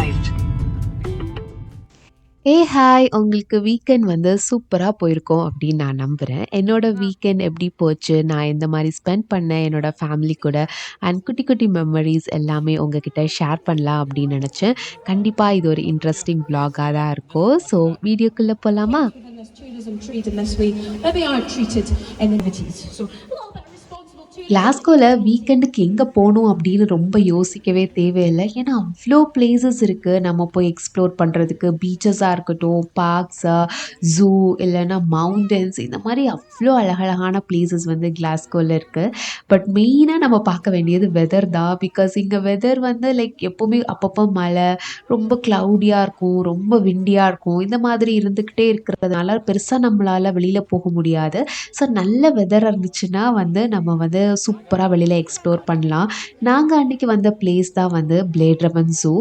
arrived. Hi உங்களுக்கு weekend வந்து சூப்பராக போயிருக்கோம் அப்படின்னு நான் நம்புகிறேன். என்னோட வீக்கெண்ட் எப்படி போச்சு, நான் எந்த மாதிரி ஸ்பெண்ட் பண்ணேன் என்னோட ஃபேமிலி கூட, அண்ட் குட்டி குட்டி மெமரிஸ் எல்லாமே உங்ககிட்ட ஷேர் பண்ணலாம் அப்படின்னு நினச்சேன். கண்டிப்பாக இது ஒரு இன்ட்ரெஸ்டிங் vlog-ஆ தான் இருக்கும். ஸோ வீடியோக்குள்ளே போகலாமா? கிளாஸ்கோவில் வீக்கெண்டுக்கு எங்கே போகணும் அப்படின்னு ரொம்ப யோசிக்கவே தேவையில்லை. ஏன்னா அவ்வளோ பிளேசஸ் இருக்குது நம்ம போய் எக்ஸ்ப்ளோர் பண்ணுறதுக்கு. பீச்சஸாக இருக்கட்டும், பார்க்ஸா, ஜூ, இல்லைன்னா மவுண்டன்ஸ், இந்த மாதிரி அவ்வளோ அழகழகான பிளேசஸ் வந்து கிளாஸ்கோவில் இருக்குது. பட் மெயினாக நம்ம பார்க்க வேண்டியது வெதர் தான். பிகாஸ் இங்கே வெதர் வந்து லைக் எப்போவுமே அப்பப்போ மழை, ரொம்ப க்ளவுடியாக இருக்கும், ரொம்ப விண்டியாக இருக்கும். இந்த மாதிரி இருந்துக்கிட்டே இருக்கிறதுனால பெருசாக நம்மளால் வெளியில் போக முடியாது. ஸோ நல்ல வெதர் இருந்துச்சுன்னா வந்து நம்ம வந்து சூப்பராக வெளியில் எக்ஸ்ப்ளோர் பண்ணலாம். நாங்கள் அன்றைக்கி வந்த பிளேஸ் தான் வந்து பிளேட்ரமன் ஜூ.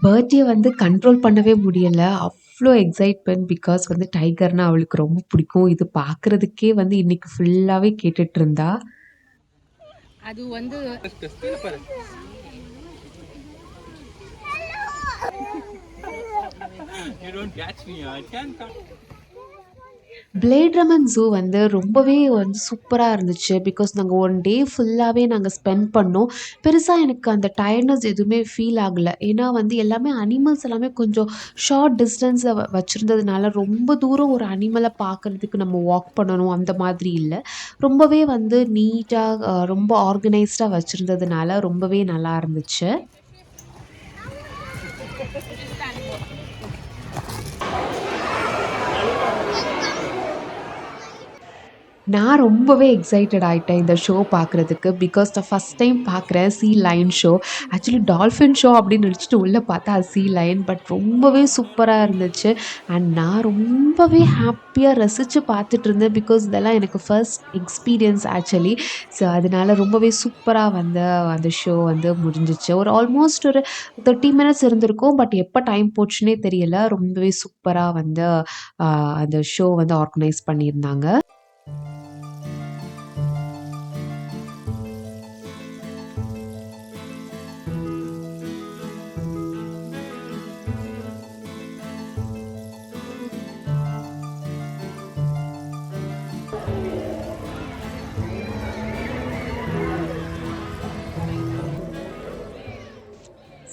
பர்த்டே வந்து கண்ட்ரோல் பண்ணவே முடியலை. அவ்வளோ எக்ஸைட்மெண்ட். பிகாஸ் வந்து டைகர்னால் அவளுக்கு ரொம்ப பிடிக்கும். இது பார்க்குறதுக்கே வந்து இன்றைக்கி ஃபுல்லாகவே கேட்டுட்டு இருந்தா. அது வந்து பிளேட்ரமன் ஜூ வந்து ரொம்பவே வந்து சூப்பராக இருந்துச்சு. பிகாஸ் நாங்கள் ஒன் டே ஃபுல்லாகவே நாங்கள் ஸ்பெண்ட் பண்ணோம். பெருசாக எனக்கு அந்த டயர்ட்னஸ் எதுவுமே ஃபீல் ஆகலை. ஏன்னா வந்து எல்லாமே அனிமல்ஸ் எல்லாமே கொஞ்சம் ஷார்ட் டிஸ்டன்ஸில் வச்சுருந்ததுனால ரொம்ப தூரம் ஒரு அனிமலை பார்க்குறதுக்கு நம்ம வாக் பண்ணணும் அந்த மாதிரி இல்லை. ரொம்பவே வந்து நீட்டாக ரொம்ப ஆர்கனைஸ்டாக வச்சுருந்ததுனால ரொம்பவே நல்லா இருந்துச்சு. நான் ரொம்பவே எக்ஸைட்டட் ஆகிட்டேன் இந்த ஷோ பார்க்குறதுக்கு. பிகாஸ் நான் ஃபஸ்ட் டைம் பார்க்குறேன் sea lion show. Actually dolphin show அப்படின்னு நினச்சிட்டு உள்ளே பார்த்தா அது சீ லயன். பட் ரொம்பவே சூப்பராக இருந்துச்சு. அண்ட் நான் ரொம்பவே ஹாப்பியாக ரசித்து பார்த்துட்டு இருந்தேன். பிகாஸ் இதெல்லாம் எனக்கு ஃபர்ஸ்ட் எக்ஸ்பீரியன்ஸ் ஆக்சுவலி. ஸோ அதனால ரொம்பவே சூப்பராக வந்து அந்த ஷோ வந்து முடிஞ்சிச்சு. ஒரு ஆல்மோஸ்ட் ஒரு 30 மினிட்ஸ் இருந்திருக்கும். பட் எப்போ டைம் போச்சுன்னே தெரியல. ரொம்பவே சூப்பராக வந்து அந்த ஷோ வந்து ஆர்கனைஸ் பண்ணியிருந்தாங்க.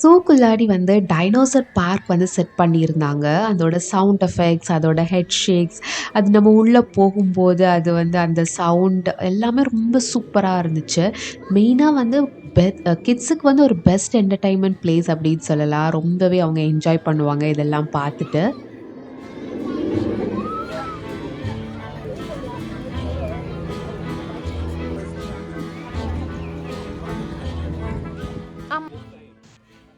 ஸூக்குள்ளாடி வந்து டைனோசர் பார்க் வந்து செட் பண்ணியிருந்தாங்க. அதோட சவுண்ட் எஃபெக்ட்ஸ், அதோட ஹெட் ஷேக்ஸ், அது நம்ம உள்ளே போகும்போது அது வந்து அந்த சவுண்ட் எல்லாமே ரொம்ப சூப்பராக இருந்துச்சு. மெயினாக வந்து கிட்ஸுக்கு வந்து ஒரு பெஸ்ட் என்டர்டெயின்மெண்ட் பிளேஸ் அப்படின்னு சொல்லலாம். ரொம்பவே அவங்க என்ஜாய் பண்ணுவாங்க இதெல்லாம் பார்த்துட்டு.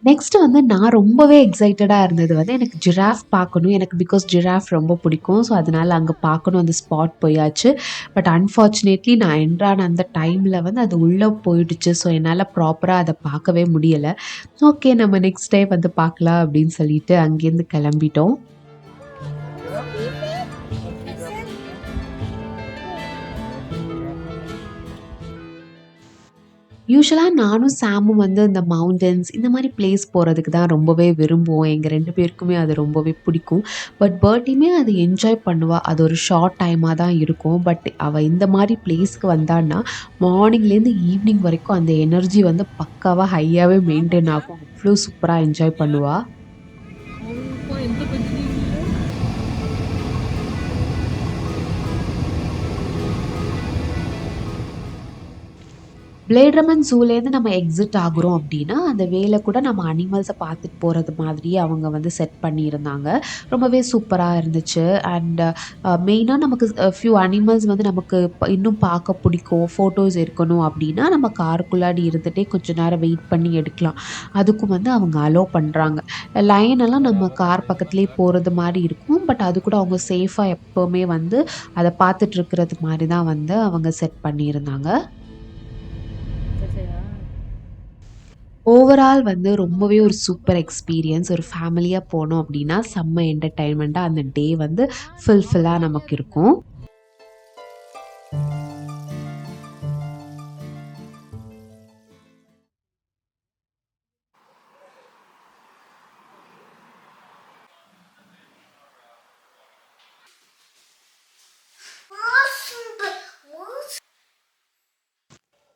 நெக்ஸ்ட்டு வந்து நான் ரொம்பவே எக்ஸைட்டடாக இருந்தது வந்து எனக்கு ஜிராஃப் பார்க்கணும். எனக்கு பிகாஸ் ஜிராஃப் ரொம்ப பிடிக்கும். ஸோ அதனால் அங்கே பார்க்கணும் அந்த ஸ்பாட் போயாச்சு. பட் அன்ஃபார்ச்சுனேட்லி நான் என்ட்ரான அந்த டைமில் வந்து அது உள்ளே போயிடுச்சு. ஸோ என்னால் ப்ராப்பராக அதை பார்க்கவே முடியலை. ஓகே, நம்ம நெக்ஸ்ட் டைம் வந்து பார்க்கலாம் அப்படின்னு சொல்லிட்டு அங்கேருந்து கிளம்பிட்டோம். யூசுவலாக நானும் சாமும் வந்து இந்த மவுண்டன்ஸ் இந்த மாதிரி பிளேஸ் போகிறதுக்கு தான் ரொம்பவே விரும்புவோம். எங்கள் 2 பேருக்குமே அது ரொம்பவே பிடிக்கும். பட் பர்த்டேயுமே அது என்ஜாய் பண்ணுவாள். அது ஒரு ஷார்ட் டைமாக தான் இருக்கும். பட் அவள் இந்த மாதிரி பிளேஸ்க்கு வந்தான்னா மார்னிங்லேருந்து ஈவினிங் வரைக்கும் அந்த எனர்ஜி வந்து பக்காவாக ஹையாகவே மெயின்டைன் ஆகும். அவ்வளோ சூப்பராக என்ஜாய் பண்ணுவாள். பிளேட்ரமன் ஜூலேருந்து நம்ம எக்ஸிட் ஆகுறோம் அப்படின்னா அந்த வேலை கூட நம்ம அனிமல்ஸை பார்த்துட்டு போகிறது மாதிரியே அவங்க வந்து செட் பண்ணியிருந்தாங்க. ரொம்பவே சூப்பராக இருந்துச்சு. அண்ட் மெயினாக நமக்கு ஃப்யூ அனிமல்ஸ் வந்து நமக்கு இன்னும் பார்க்க பிடிக்கும், ஃபோட்டோஸ் எடுக்கணும் அப்படின்னா நம்ம காருக்குள்ளாடி இருந்துகிட்டே கொஞ்சம் நேரம் வெயிட் பண்ணி எடுக்கலாம். அதுக்கும் வந்து அவங்க அலோவ் பண்ணுறாங்க. லைனெல்லாம் நம்ம கார் பக்கத்துலேயே போகிறது மாதிரி இருக்கும். பட் அது கூட அவங்க சேஃபாக எப்போவுமே வந்து அதை பார்த்துட்ருக்கிறது மாதிரி தான் வந்து அவங்க செட் பண்ணியிருந்தாங்க. ஓவரால் வந்து ரொம்பவே ஒரு சூப்பர் எக்ஸ்பீரியன்ஸ். ஒரு ஃபேமிலியா போனோம் அப்டின்னா, செம்ம என்டர்டெயின்மெண்ட்டா அந்த டே வந்து ஃபுல்ஃபில்லா நமக்கு இருக்கும்.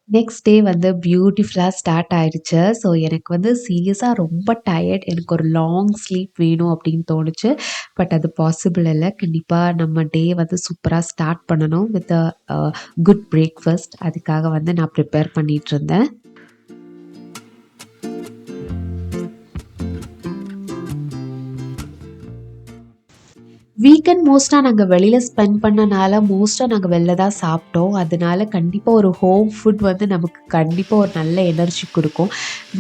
நெக்ஸ்ட் டே வந்து பியூட்டிஃபுல்லா ஸ்டார்ட் ஆயிடுச்சு. ஸோ எனக்கு வந்து சீரியஸா ரொம்ப டயர்ட். எனக்கு ஒரு லாங் ஸ்லீப் வேணும் அப்படின்னு தோணுச்சு. பட் அது பாசிபிள் இல்ல. கண்டிப்பா நம்ம டே வந்து சூப்பரா ஸ்டார்ட் பண்ணணும் வித் அ குட் பிரேக்ஃபாஸ்ட். அதுக்காக வந்து நான் ப்ரிப்பேர் பண்ணிட்டுருந்தேன். வீக்கெண்ட் மோஸ்ட்டா நாங்க வெளில ஸ்பெண்ட் பண்ணனால, மோஸ்ட்டா நாங்க வெளில தான் சாப்பிட்டோம். அதனால கண்டிப்பா ஒரு ஹோம் ஃபுட் வந்து நமக்கு கண்டிப்பா ஒரு நல்ல எனர்ஜி குடுக்கும்.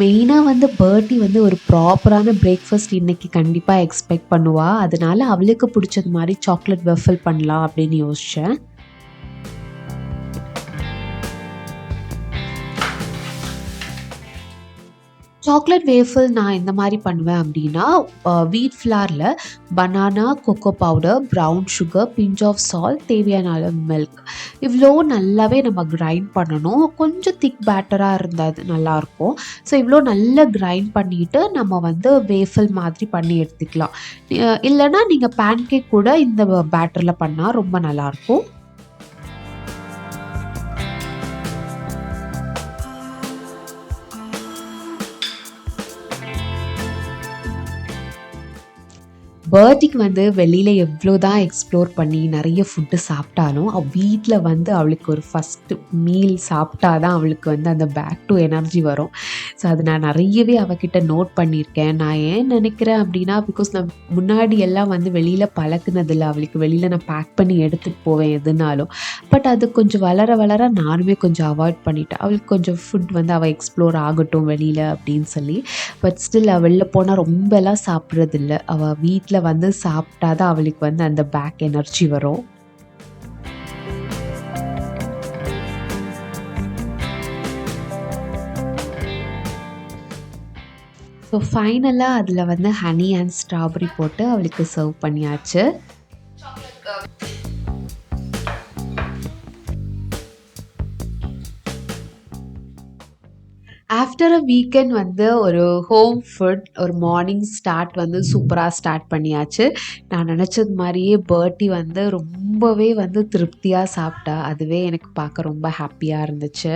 மெயினா வந்து பர்டி வந்து ஒரு ப்ராப்பரான பிரேக்ஃபாஸ்ட் இன்னைக்கு கண்டிப்பா எக்ஸ்பெக்ட் பண்ணுவா. அதனால அவளுக்கு புடிச்சது மாரி சாக்லேட் வெஃபில் பண்ணலாம் அப்படின்னு யோசிச்சேன். சாக்லேட் வேஃபில் நான் எந்த மாரி பண்ணுவேன் அப்டின்னா, வீட் ஃப்ளார்ல banana, cocoa powder, brown sugar, pinch of salt, தேவையான அளவு மில்க். இவ்ளோ நல்லாவே நம்ம கிரைண்ட் பண்ணணும். கொஞ்சம் திக் பேட்டரா இருந்தா அது நல்லாருக்கும். ஸோ இவ்ளோ நல்லா கிரைண்ட் பண்ணிட்டு, நம்ம வந்து வேஃபில் மாதிரி பண்ணி எடுத்துக்கலாம். இல்லன்னா நீங்க பேன்கேக் கூட இந்த பேட்டர்ல பண்ணா ரொம்ப நல்லாருக்கும். பர்த்டேக்கு வந்து வெளியில எவ்ளோ தான் எக்ஸ்ப்ளோர் பண்ணி நெறைய ஃபுட்டு சாப்பிட்டாலும், வீட்ல வந்து அவளுக்கு ஒரு ஃபர்ஸ்ட்டு மீல் சாப்பிட்டா தான் அவளுக்கு வந்து அந்த பேக் டூ எனர்ஜி வரும். ஸோ அது நான் நெறையவே அவகிட்ட நோட் பண்ணியிருக்கேன். நான் ஏன் நெனைக்கிறேன் அப்டின்னா, பிகாஸ் நான் முன்னாடி எல்லாம் வந்து வெளியில பழக்குனதில்ல. அவளுக்கு வெளியில நான் பேக் பண்ணி எடுத்துட்டு போவேன் எதுனாலும். பட் அது கொஞ்சம் வளர வளர நானுமே கொஞ்சம் அவாய்ட் பண்ணிட்டேன். அவளுக்கு கொஞ்சம் ஃபுட் வந்து அவ எக்ஸ்ப்ளோர் ஆகட்டும் வெளியில அப்டின்னு சொல்லி. பட் ஸ்டில் அவ வெளில போனா ரொம்பலாம் சாப்பிடுறதில்ல. அவ வீட்ல வந்து சாப்பிட்டா தான் அவளுக்கு வந்து அந்த பேக் எனர்ஜி வரும். ஸோ ஃபைனலா அதில வந்து ஹனி அண்ட் ஸ்ட்ராபெர்ரி போட்டு அவளுக்கு சர்வ் பண்ணியாச்சு. ஆஃப்டர் அ வீக்கெண்ட் வந்து ஒரு ஹோம் ஃபுட் ஒரு மார்னிங் ஸ்டார்ட் வந்து சூப்பரா ஸ்டார்ட் பண்ணியாச்சு. நான் நெனச்சது மாரியே பர்டி வந்து ரொம்பவே வந்து திருப்தியா சாப்பிட்டா. அதுவே எனக்கு பார்க்க ரொம்ப ஹேப்பியா இருந்துச்சு.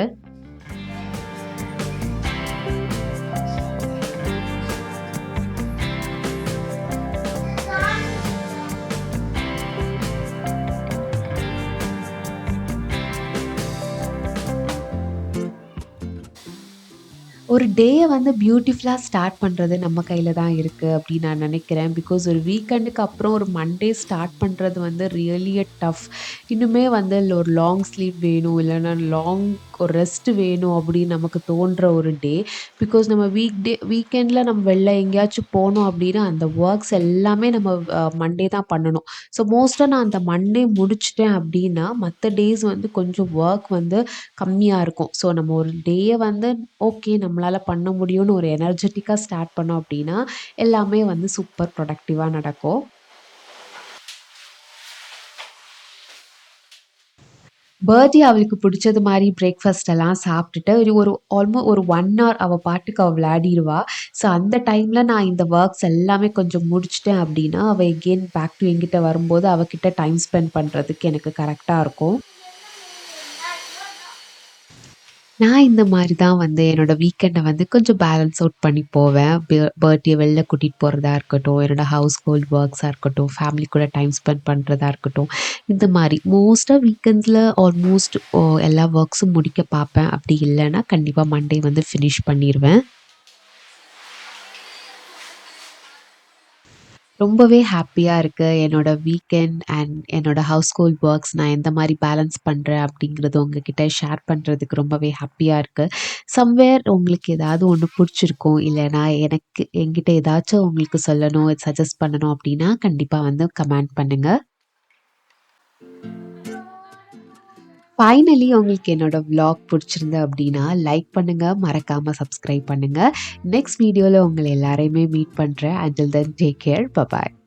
ஒரு டேய வந்து பியூட்டிஃபுல்லா ஸ்டார்ட் பண்றது நம்ம கையில தான் இருக்கு அப்படின்னு நான் நினைக்கிறேன். பிகாஸ் ஒரு வீக்கெண்டுக்கு அப்புறம் ஒரு மண்டே ஸ்டார்ட் பண்றது வந்து ரியலி டஃப். இன்னுமே வந்து ஒரு லாங் ஸ்லீப் வேணும், இல்லைன்னா லாங் ஒரு ரெஸ்ட் வேணும் அப்படின்னு நமக்கு தோன்ற ஒரு டே. பிகாஸ் நம்ம வீக்கெண்டில் நம்ம வெளில எங்கேயாச்சும் போனோம் அப்படின்னா அந்த ஒர்க்ஸ் எல்லாமே நம்ம மண்டே தான் பண்ணணும். ஸோ மோஸ்ட்டாக நான் அந்த மண்டே முடிச்சிட்டேன் அப்படின்னா மற்ற டேஸ் வந்து கொஞ்சம் ஒர்க் வந்து கம்மியா இருக்கும். ஸோ நம்ம ஒரு டேய வந்து ஓகே நம்மளால பண்ண முடியும்னு ஒரு எனர்ஜெட்டிக்கா ஸ்டார்ட் பண்ணோம் அப்டின்னா, எல்லாமே வந்து சூப்பர் ப்ரொடக்டிவா நடக்கும். பர்த்டே அவளுக்கு புடிச்சது மாரி பிரேக்ஃபாஸ்ட் எல்லாம் சாப்ட்டுட்டு, ஒரு 1 ஹவர் அவ பாட்டுக்கு அவ விளையாடிருவா. ஸோ அந்த டைம்ல நான் இந்த வொர்க்ஸ் எல்லாமே கொஞ்சம் முடிச்சுட்டேன் அப்டின்னா, அவ எகெயின் பேக் டூ என்கிட்ட வரும்போது அவ கிட்ட டைம் ஸ்பெண்ட் பண்றதுக்கு எனக்கு கரெக்ட்டா இருக்கும். நான் இந்த மாரி தான் வந்து என்னோட வீக்கெண்ட வந்து கொஞ்சம் பேலன்ஸ் அவுட் பண்ணி போவேன். பர்த்டே வெளில கூட்டிட்டு போறதா இருக்கட்டும், என்னோட ஹவுஸ் ஹோல்ட் ஒர்க்ஸா இருக்கட்டும், ஃபேமிலி கூட டைம் ஸ்பெண்ட் பண்றதா இருக்கட்டும். இந்த மாரி மோஸ்ட்டா வீக்கெண்ட்ஸ்ல ஆல்மோஸ்ட் எல்லா ஒர்க்ஸும் முடிக்க பாப்பேன். அப்படி இல்லன்னா கண்டிப்பா மண்டே வந்து ஃபினிஷ் பண்ணிருவேன். ரொம்பவே ஹாப்பியா இருக்கு. என்னோட வீக்கெண்ட் அண்ட் என்னோட ஹவுஸ் ஹோல்ட் ஒர்க்ஸ் நான் எந்த மாரி பேலன்ஸ் பண்றேன் அப்படிங்கிறது உங்ககிட்ட ஷேர் பண்றதுக்கு ரொம்பவே ஹாப்பியா இருக்கு. சம்வேர் உங்களுக்கு ஏதாவது ஒண்ணு புடிச்சிருக்கும். இல்லன்னா எனக்கு என்கிட்ட ஏதாச்சும் உங்களுக்கு சொல்லணும், சஜெஸ்ட் பண்ணணும் அப்படின்னா கண்டிப்பா வந்து கமெண்ட் பண்ணுங்க. ஃபைனலி உங்களுக்கு என்னோட விளாக் பிடிச்சிருந்து அப்படின்னா லைக் பண்ணுங்க, மறக்காம சப்ஸ்கிரைப் பண்ணுங்க. நெக்ஸ்ட் வீடியோல உங்கள எல்லாரையுமே மீட் பண்றேன். Until then take care. By.